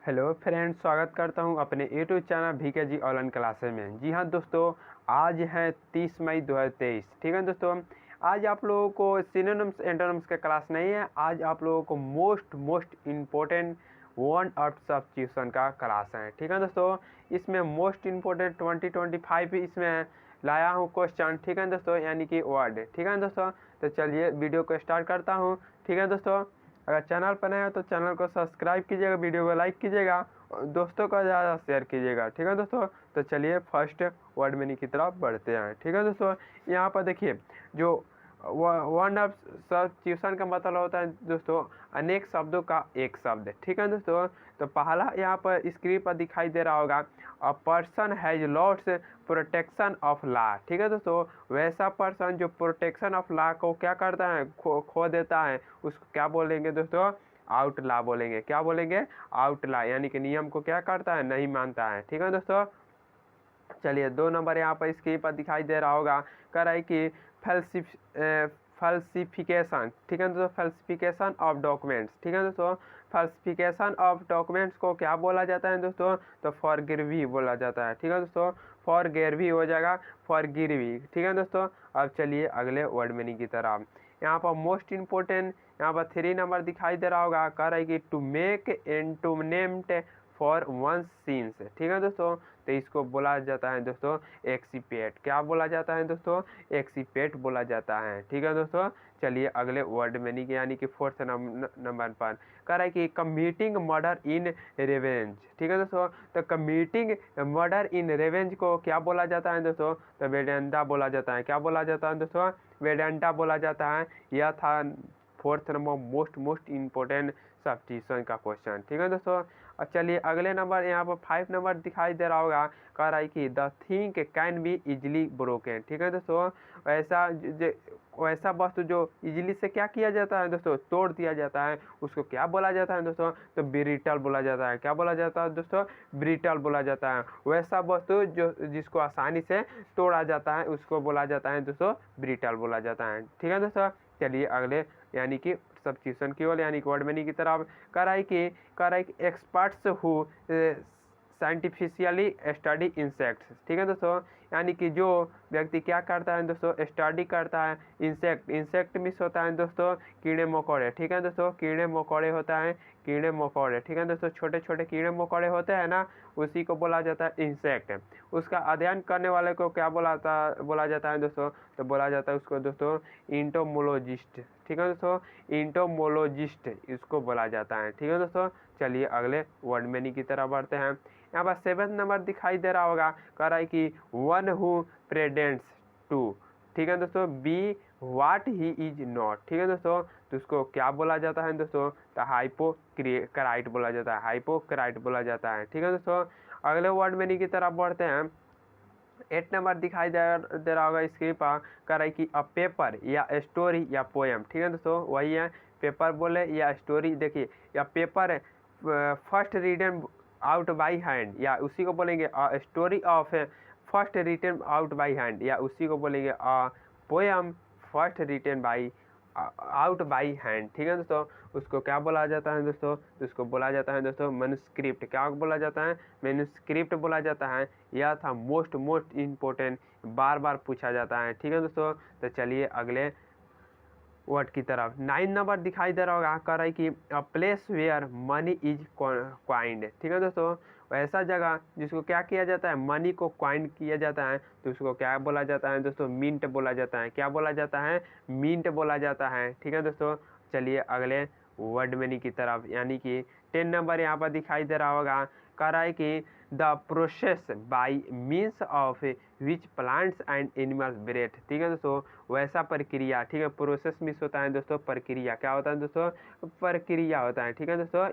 Hello friends, स्वागत करता हूं अपने YouTube channel VKG online classes में। जी हाँ दोस्तों, आज है 30 मई 2023। ठीक है दोस्तों, आज आप लोगों को सिनोनिम्स एंटोनिम्स का क्लास नहीं है। आज आप लोगों को most important one word substitution का क्लास है। ठीक है दोस्तों, इसमें मोस्ट इम्पोर्टेंट 2025 इसमें लाया हूँ क्वेश्चन। ठीक है दोस्तों, यानी कि वर्ड। ठीक है दोस्तों, तो चलिए वीडियो को स्टार्ट करता हूँ। ठीक है दोस्तों, अगर चैनल पर नए हो तो चैनल को सब्सक्राइब कीजिएगा, वीडियो को लाइक कीजिएगा और दोस्तों का ज़्यादा शेयर कीजिएगा। ठीक है दोस्तों, तो चलिए फर्स्ट वर्ड मीनिंग की तरफ बढ़ते हैं। ठीक है दोस्तों, यहाँ पर देखिए जो वन ऑफ सब्स्टिट्यूशन का मतलब होता है दोस्तों अनेक शब्दों का एक शब्द। ठीक है दोस्तों, तो पहला यहाँ पर स्क्रीन पर दिखाई दे रहा होगा, a person has lots protection of law. ठीक है दोस्तों, वैसा पर्सन जो प्रोटेक्शन ऑफ लॉ को क्या करता है, खो देता है, उसको क्या बोलेंगे दोस्तों, आउट लॉ बोलेंगे। क्या बोलेंगे, आउट लॉ, यानी कि नियम को क्या करता है, नहीं मानता है। ठीक है दोस्तों, चलिए 2 नंबर यहाँ पर स्क्रीन पर दिखाई दे रहा होगा, कह रहा है कि फल्सिफिकेशन। ठीक है दोस्तों, फल्सिफिकेशन ऑफ डॉक्यूमेंट्स। ठीक है दोस्तों, फल्सिफिकेशन ऑफ डॉक्यूमेंट्स को क्या बोला जाता है दोस्तों, तो फॉरगिरवी बोला जाता है। ठीक है दोस्तों, फॉरगिरवी हो जाएगा फॉरगिरवी। ठीक है दोस्तों, अब चलिए अगले वर्ड मीनिंग की तरफ। यहाँ पर मोस्ट इम्पोर्टेंट यहाँ पर 3 नंबर दिखाई दे रहा होगा, कह रहा है कि to make atonement for one's sins. ठीक है दोस्तों, तो इसको बोला जाता है दोस्तों एक्सीपेट। क्या बोला जाता है दोस्तों, एक्सीपेट बोला जाता है। ठीक है दोस्तों, चलिए अगले वर्ड मीनिंग यानी कि 4th नंबर पर कह रहा है कि कमिटिंग मर्डर इन रिवेंज। ठीक है दोस्तों, तो कमिटिंग मर्डर इन रिवेंज को क्या बोला जाता है दोस्तों, तो वेडेंटा बोला जाता है। क्या बोला जाता है दोस्तों, वेडेंटा बोला जाता है। यह था 4th number most important substitution का क्वेश्चन। ठीक है दोस्तों, और चलिए अगले नंबर यहाँ पर 5 नंबर दिखाई दे रहा होगा, कह रहा है कि the thing can be easily broken. ठीक है दोस्तों, वैसा वस्तु जो इजीली से क्या किया जाता है दोस्तों, तोड़ दिया जाता है, उसको क्या बोला जाता है दोस्तों, तो ब्रिटल बोला जाता है। क्या बोला जाता है दोस्तों, ब्रिटल बोला जाता है। वैसा वस्तु जो जिसको आसानी से तोड़ा जाता है उसको बोला जाता है दोस्तों, ब्रिटल बोला जाता है। ठीक है दोस्तों, चलिए अगले यानी कि सब्स्टिट्यूशन की ओर यानी कि वर्ड मीनिंग की तरफ कह रहा है कि एक्सपर्ट्स हु साइंटिफिशियली स्टडी इंसेक्ट्स। ठीक है दोस्तों, यानी कि जो व्यक्ति क्या करता है दोस्तों, स्टडी करता है इंसेक्ट मिस होता है दोस्तों कीड़े मकोड़े। ठीक है दोस्तों, कीड़े मकोड़े होता है, कीड़े मकोड़े। ठीक है दोस्तों, छोटे छोटे कीड़े मकोड़े होते हैं ना, उसी को बोला जाता है इंसेक्ट। उसका अध्ययन करने वाले को क्या बोला जाता है दोस्तों, तो बोला जाता है उसको दोस्तों इंटोमोलॉजिस्ट। ठीक है दोस्तों, इंटोमोलॉजिस्ट इसको बोला जाता है। ठीक है दोस्तों, चलिए अगले वर्ड मीनिंग की तरफ बढ़ते हैं। यहाँ पर 7th नंबर दिखाई दे रहा होगा, कह रहा है कि वन हु प्रेडेंट्स टू। ठीक है दोस्तों, be what he is not. ठीक है दोस्तों, तो उसको क्या बोला जाता है दोस्तों, तो हाइपोक्राइट बोला जाता है, हाइपोक्राइट बोला जाता है। ठीक है दोस्तों, अगले वर्ड मीनिंग की तरफ बढ़ते हैं। 8 नंबर दिखाई दे रहा होगा स्क्रीन पर, कह रहा है कि अ पेपर या स्टोरी या पोएम। ठीक है दोस्तों, वही है, पेपर बोले या स्टोरी। देखिए या paper first written out by hand, या उसी को बोलेंगे a story of first written out by hand, या उसी को बोलेंगे a poem first written by out by hand. ठीक है दोस्तों, उसको क्या बोला जाता है दोस्तों, उसको बोला जाता है दोस्तों मैन्युस्क्रिप्ट। क्या बोला जाता है, मैन्युस्क्रिप्ट बोला जाता है। यह था मोस्ट इम्पोर्टेंट, बार बार पूछा जाता है। ठीक है दोस्तों, तो चलिए अगले वर्ड की तरफ। 9 नंबर दिखाई दे रहा होगा, कह रहा है कि a place where money is coined. ठीक है दोस्तों, ऐसा जगह जिसको क्या किया जाता है, मनी को क्वाइंड किया जाता है, तो उसको क्या बोला जाता है दोस्तों, मिंट बोला जाता है। क्या बोला जाता है, मिंट बोला जाता है। ठीक है दोस्तों, चलिए अगले वर्ड मीनिंग की तरफ यानी कि 10 नंबर यहाँ पर दिखाई दे रहा होगा, कह रहा है कि the process by means of which plants and animals breathe. ठीक है दोस्तों, वैसा प्रक्रिया। ठीक है, प्रोसेस मिस होता है दोस्तों, प्रक्रिया। क्या होता है दोस्तों, प्रक्रिया होता है। ठीक है दोस्तों,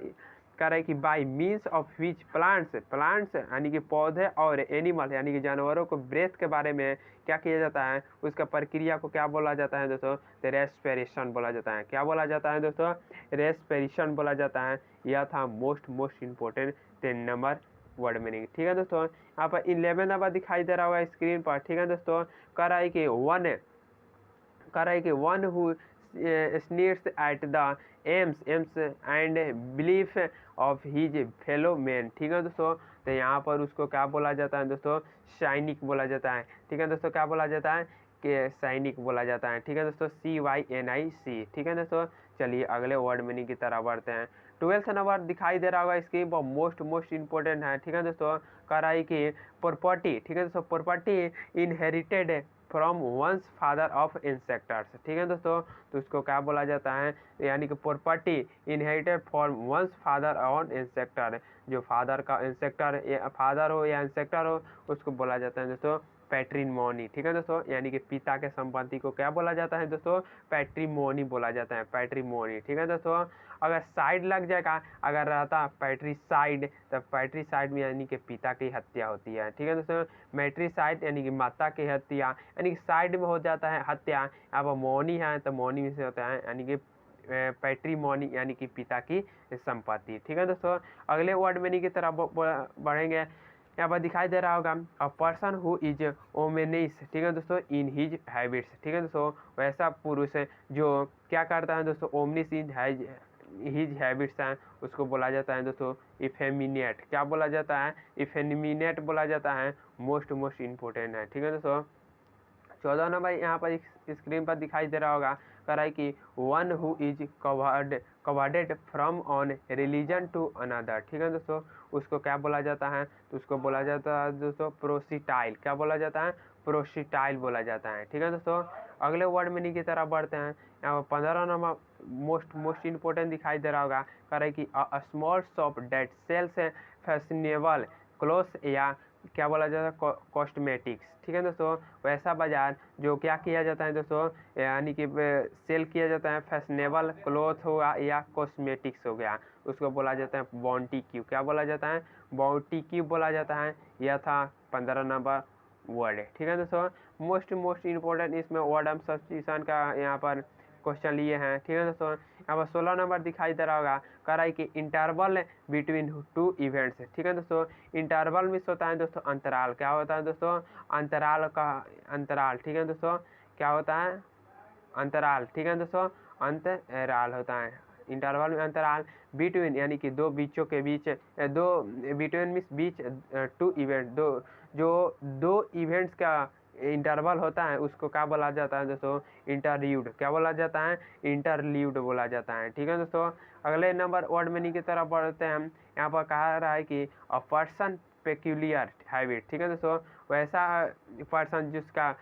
कह रहा है कि by means of which plants यानी कि पौधे और एनिमल यानी कि जानवरों को ब्रेथ के बारे में क्या किया जाता है, उसका प्रक्रिया को क्या बोला जाता है दोस्तों, तो रेस्पिरेशन बोला जाता है। क्या बोला जाता है दोस्तों, रेस्पिरेशन बोला जाता है। यह था most important 10 number word meaning. ठीक है दोस्तों, यहाँ पर 11 नंबर दिखाई दे रहा होगा स्क्रीन पर। ठीक है दोस्तों, कह रहा है कि one who sneers at the aims and belief of his fellow men। ठीक है दोस्तों, तो यहाँ पर उसको क्या बोला जाता है दोस्तों, सैनिक बोला जाता है। ठीक है दोस्तों, क्या बोला जाता है कि सैनिक बोला जाता है। ठीक है दोस्तों, CYNIC। ठीक है दोस्तों, चलिए अगले वर्ड मीनिंग की तरफ बढ़ते हैं। 12th नंबर दिखाई दे रहा होगा इसकी, वो मोस्ट इंपॉर्टेंट है। ठीक है दोस्तों, कह रहा है कि प्रॉपर्टी। ठीक है दोस्तों, property inherited from one's father of ancestors. ठीक है दोस्तों, तो उसको क्या बोला जाता है, यानी कि property inherited from one's father on ancestor, जो फादर का इंसेक्टर फादर हो या इंसेक्टर हो उसको बोला जाता है दोस्तों पैट्रिमोनी। ठीक है दोस्तों, यानी कि पिता के संपत्ति को क्या बोला जाता है दोस्तों, पैट्रिमोनी बोला जाता है, पैट्रिमोनी। ठीक है दोस्तों, अगर साइड लग जाएगा, अगर रहता पैट्रीसाइड, तो पैट्रीसाइड में यानी कि पिता की हत्या होती है। ठीक है दोस्तों, मैट्रीसाइड यानी कि माता की हत्या, यानी कि साइड में हो जाता है हत्या। अब मोनी है तो मोनी में से होता है यानी कि पैट्रीमोनी यानी कि पिता की संपत्ति। ठीक है दोस्तों, अगले वर्ड मीनिंग की तरफ बढ़ेंगे। यहाँ पर दिखाई दे रहा होगा अ पर्सन हु इज ओमेनिस। ठीक है दोस्तों, इन हिज हैबिट्स। ठीक है दोस्तों, वैसा पुरुष है जो क्या करता है दोस्तों, ओमनिस इन हिज हैबिट्स हैं, उसको बोला जाता है दोस्तों इफेमिनेट। क्या बोला जाता है, इफेमिनेट बोला जाता है, मोस्ट इम्पोर्टेंट है। ठीक है दोस्तों, 14 नंबर यहाँ पर स्क्रीन पर दिखाई दे रहा होगा, कह रहा है कि one who is converted from on religion to another. ठीक है दोस्तों, उसको क्या बोला जाता है, तो उसको बोला जाता है दोस्तों प्रोसिटाइल। क्या बोला जाता है, प्रोसिटाइल बोला जाता है। ठीक है दोस्तों, अगले वर्ड मीनिंग की तरफ बढ़ते हैं। यहाँ पर 15 नंबर मोस्ट इम्पोर्टेंट दिखाई दे रहा होगा, कह रहा है कि a small shop that sells fashionable clothes या क्या बोला जाता है कॉस्मेटिक्स। ठीक है दोस्तों, वैसा बाजार जो क्या किया जाता है दोस्तों, यानी कि सेल किया जाता है फैशनेबल क्लॉथ होगा या कॉस्मेटिक्स हो गया, उसको बोला जाता है बॉन्टिक्यू। क्या बोला जाता है, बॉन्टिक्यू बोला जाता है। यह था 15 नंबर वर्ड। ठीक है दोस्तों, मोस्ट इम्पोर्टेंट इसमें वर्ड एंड सब्स्टिट्यूशन का यहाँ पर क्वेश्चन लिए हैं। ठीक है दोस्तों, यहाँ पर 16 नंबर दिखाई दे रहा होगा, कह रहा है कि इंटरवल बिटवीन टू इवेंट्स। ठीक है दोस्तों, इंटरवल मिस होता है दोस्तों अंतराल। क्या होता है दोस्तों, अंतराल का अंतराल। ठीक है दोस्तों, क्या होता है, अंतराल। ठीक है दोस्तों, अंतराल होता है, इंटरवल में अंतराल। बिटवीन यानी कि दो बीचों के बीच, दो बिटवीन मीन्स बीच, टू इवेंट, दो इवेंट्स का इंटरवल होता है, उसको क्या बोला जाता है दोस्तों, इंटरल्यूड। क्या बोला जाता है, इंटरल्यूड बोला जाता है। ठीक है दोस्तों, अगले नंबर वर्ड मीनिंग की तरफ बढ़ते हैं। यहाँ पर कहा रहा है कि अ पर्सन पेक्यूलियर हैबिट। ठीक है दोस्तों, वैसा पर्सन जिसका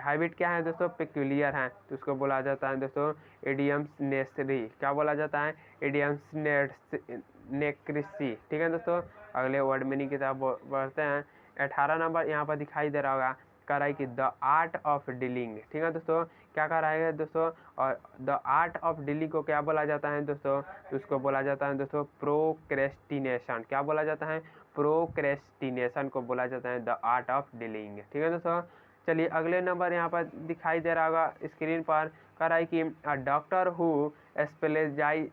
हैबिट क्या है दोस्तों, पेक्यूलियर है, तो उसको बोला जाता है दोस्तों इडियम्सनेसरी। क्या बोला जाता है, इडियम्सनेक्रेसी। ठीक है दोस्तों, अगले वर्ड मीनिंग की तरफ बढ़ते हैं। 18 नंबर यहाँ पर दिखाई दे रहा होगा, कह रहा है कि द आर्ट ऑफ डीलिंग। ठीक है दोस्तों, क्या कह रहा है दोस्तों, और द आर्ट ऑफ डीलिंग को क्या बोला जाता है दोस्तों, तो उसको बोला जाता है दोस्तों प्रोक्रेस्टिनेशन। क्या बोला जाता है, प्रोक्रेस्टिनेशन को बोला जाता है द आर्ट ऑफ डीलिंग। ठीक है दोस्तों, चलिए अगले नंबर यहाँ पर दिखाई दे रहा होगा स्क्रीन पर, कह रहा है कि अ डॉक्टर हु स्पेशलाइज।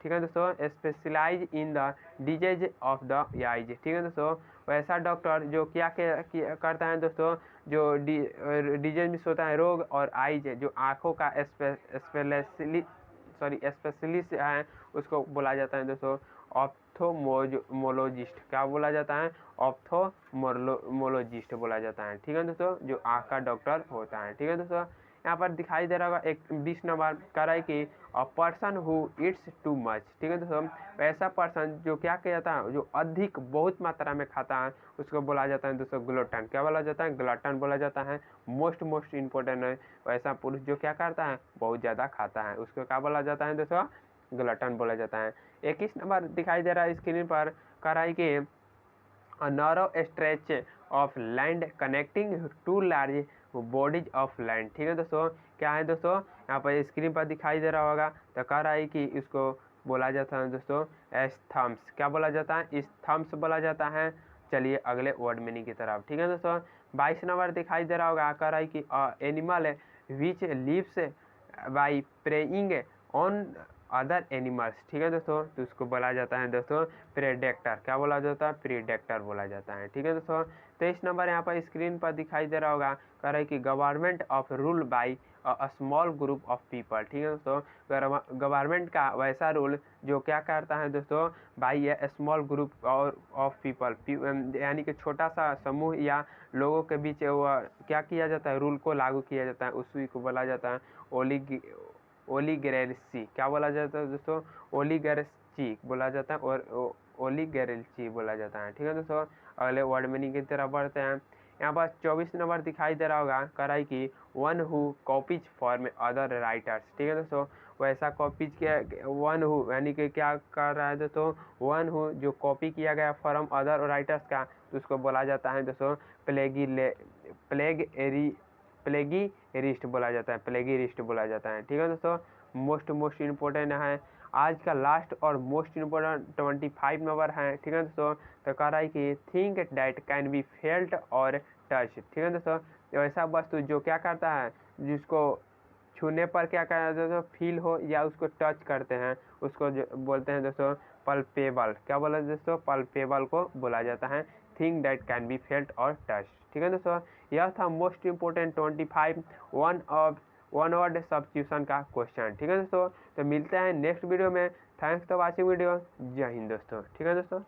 ठीक है दोस्तों, specialise in the disease of the eyes. ठीक है दोस्तों, वैसा डॉक्टर जो क्या करता है दोस्तों, जो डिजीज मिस होता है रोग, और आइज जो आँखों का स्पेशलिस्ट है, उसको बोला जाता है दोस्तों ऑप्थोमोलॉजिस्ट। क्या बोला जाता है, ऑप्थोमोलॉजिस्ट बोला जाता है। ठीक है दोस्तों, जो आँख का डॉक्टर होता है। ठीक है दोस्तों, यहाँ पर दिखाई दे रहा होगा 20 नंबर, कह रहा है कि a person who it's too much. ठीक है दोस्तों, ऐसा पर्सन जो क्या किया जाता है, जो अधिक बहुत मात्रा में खाता है, उसको बोला जाता है दोस्तों ग्लूटन। क्या बोला जाता है, ग्लूटन बोला जाता है, मोस्ट इम्पोर्टेंट है। वैसा पुरुष जो क्या करता है, बहुत ज़्यादा खाता है, उसको क्या बोला जाता है दोस्तों, ग्लूटन बोला जाता है। 21 नंबर दिखाई दे रहा है स्क्रीन पर, कह रहा है कि a narrow stretch of land connecting two large bodies of land। ठीक है दोस्तों, क्या है दोस्तों, यहाँ पर स्क्रीन पर दिखाई दे रहा होगा, तो कह रहा है कि इसको बोला जाता है दोस्तों स्थम्स। क्या बोला जाता है, स्थम्स बोला जाता है। चलिए अगले वर्ड मीनिंग की तरफ। ठीक है दोस्तों, 22 नंबर दिखाई दे रहा होगा, कह रहा है कि animal which lives by preying on other animals, ठीक है दोस्तों, तो उसको बोला जाता है दोस्तों प्रेडेक्टर। क्या बोला जाता है? प्रेडेक्टर बोला जाता है, ठीक है दोस्तों। 23 नंबर यहाँ पर स्क्रीन पर दिखाई दे रहा होगा, कह रहा है कि government of rule by a small group of people, ठीक है दोस्तों। गवर्नमेंट का वैसा रूल जो क्या करता है दोस्तों, बाई ए स्मॉल ग्रुप और ऑफ पीपल, यानी कि छोटा सा समूह या लोगों के बीच वो क्या किया जाता है, रूल को लागू किया जाता है, उसी को बोला जाता है ओलिगेरेसी। क्या बोला जाता है दोस्तों? ओलिगेरेसी बोला जाता है और ओलिगेरेसी बोला जाता है, ठीक है दोस्तों। अगले वर्ड मीनिंग की तरफ बढ़ते हैं। यहाँ पर 24 नंबर दिखाई दे रहा होगा, कराई की one who copies form other writers, ठीक है दोस्तों। वैसा कॉपीज के वन हु यानी कि क्या कर रहा है दोस्तों, वन हु जो कॉपी किया गया फॉर्म अदर राइटर्स का, तो उसको बोला जाता है दोस्तों प्लेगियरिस्ट बोला जाता है, प्लेगियरिस्ट बोला जाता है, ठीक है दोस्तों। मोस्ट इम्पोर्टेंट है आज का लास्ट और मोस्ट इम्पोर्टेंट 25 नंबर है, ठीक है दोस्तों। तो कह रहा है कि think that can be felt और टच, ठीक है दोस्तों। तो ऐसा वस्तु जो क्या करता है, जिसको छूने पर क्या करता है दोस्तों, फील हो या उसको टच करते हैं, उसको जो बोलते हैं दोस्तों पल्पेबल। क्या बोला दोस्तों? पल्पेबल को बोला जाता है thing that can be felt और टच, ठीक है दोस्तों। यह था most important 25 one word substitution का क्वेश्चन, ठीक है दोस्तों। तो मिलते हैं नेक्स्ट वीडियो में। Thanks for watching video. जय हिंद दोस्तों, ठीक है दोस्तों।